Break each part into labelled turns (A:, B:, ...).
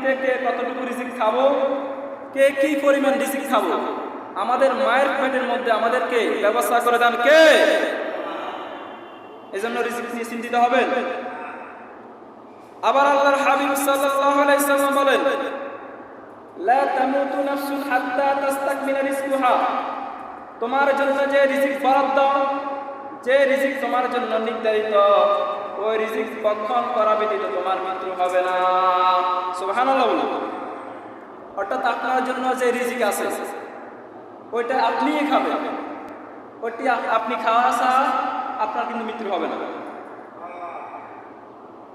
A: পৃথিবীতে কে কতটুকু রিজিক খাবো, কে কি পরিমাণ রিজিক খাবো, আমাদের মায়ের পেটের মধ্যে আমাদেরকে ব্যবস্থা করে দেন কে? এজন্য রিজিক নিয়ে চিন্তিত হবেন। আবার আল্লাহর হাবিব সাল্লাল্লাহু আলাইহি সাল্লাম বলেন, লা তামুতু নাফসুন হাত্তা তাস্তাকমিলা রিজকুহা, তোমার জন্য যে রিজিক বরাদ্দ, যে রিজিক তোমার জন্য নির্ধারিত, ওই রিজিক ভক্ষণ করা ব্যতীত তোমার মৃত্যু হবে না। সুবহানাল্লাহ। অর্থাৎ আপনার জন্য যে রিজিক আছে ওইটা আপনিই খাবেন, ওইটি আপনি খাওয়া ছাড়া আপনার কিন্তু মৃত্যু হবে না।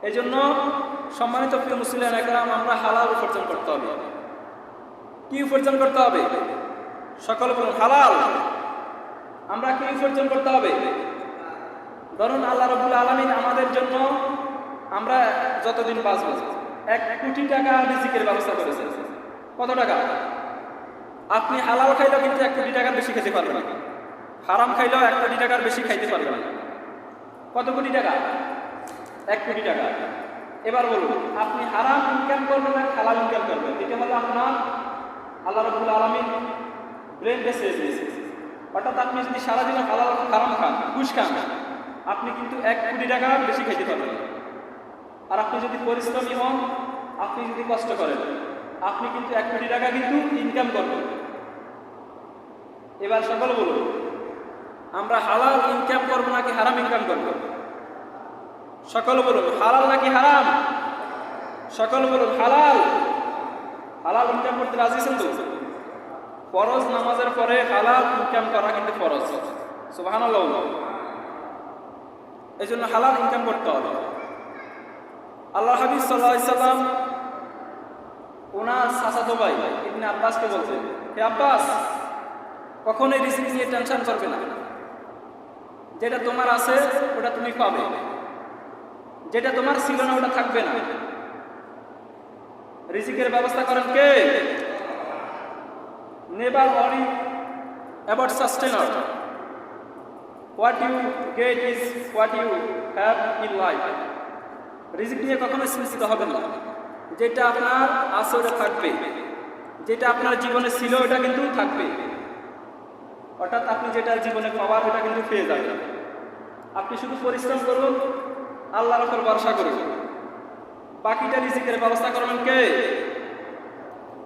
A: এই জন্য সম্মানিত প্রিয় মুসলিম একরাম, আমরা হালাল উপার্জন করতে হবে। কি উপার্জন করতে হবে? সকল বলুন হালাল। আমরা কি উপার্জন করতে হবে? ধরুন আল্লাহ রাব্বুল আলামিন আমাদের জন্য, আমরা যতদিন বাঁচব 1 কোটি টাকা রিজিকের ব্যবস্থা করেছেন। কত টাকা? আপনি হালাল খাইলেও কিন্তু 1 কোটি টাকার বেশি খেতে পারবেন না, হারাম খাইলেও 1 কোটি টাকার বেশি খাইতে পারবেন না। কত কোটি টাকা? 1 কোটি টাকা। এবার বলুন, আপনি হারাম ইনকাম করবেন না হালাল ইনকাম করবেন? এটা হলো আপনার আল্লাহ রাব্বুল আলামিন ব্রেন বেঁচে দিয়েছে। অর্থাৎ আপনি যদি সারাদিন হালাল হারাম খান, ঘুষ খান, আপনি কিন্তু 1 কোটি টাকা বেশি খাইতে পারবেন। আর আপনি যদি পরিশ্রমী হন, আপনি যদি কষ্ট করেন, আপনি কিন্তু 1 কোটি টাকা কিন্তু ইনকাম করবেন। এবার সকল বলুন, আমরা হালাল ইনকাম করবো নাকি হারাম ইনকাম করবো? সকল বলুন হালাল নাকি হারাম? সকল বলুন হালাল। হালাল ইনকাম করতে রাজি আছেন তো? ফরজ নামাজের পরে হালাল ইনকাম করা কিন্তু ফরজ। সুবহানাল্লাহ। এই জন্য হালাল ইনকাম করতে হবে। আল্লাহ হাবিব সাল্লাল্লাহু আলাইহি সাল্লাম ওনার চাচাতো ভাই ইবনে আব্বাসকে বলছেন, হে আব্বাস, কখনোই রিজিক নিয়ে টেনশন করবে না। যেটা তোমার আছে ওটা তুমি পাবে, যেটা তোমার ছিল না ওটা থাকবে না। রিজিকের ব্যবস্থা করেন কে? Never worry about sustainer. What you get is what you have in life. রিজিক নিয়ে কখনো চিন্তিত হবেন না। যেটা আপনার আছে ওটা থাকবে, যেটা আপনার জীবনে ছিল ওটা কিন্তু থাকবে। অর্থাৎ আপনি যেটা জীবনে পাওয়ার ওটা কিন্তু পেয়ে যাবেন। আপনি শুধু পরিশ্রম করুন, আল্লাহর উপর ভরসা করুন, বাকিটা রিজিকের ব্যবস্থা করবেন কে?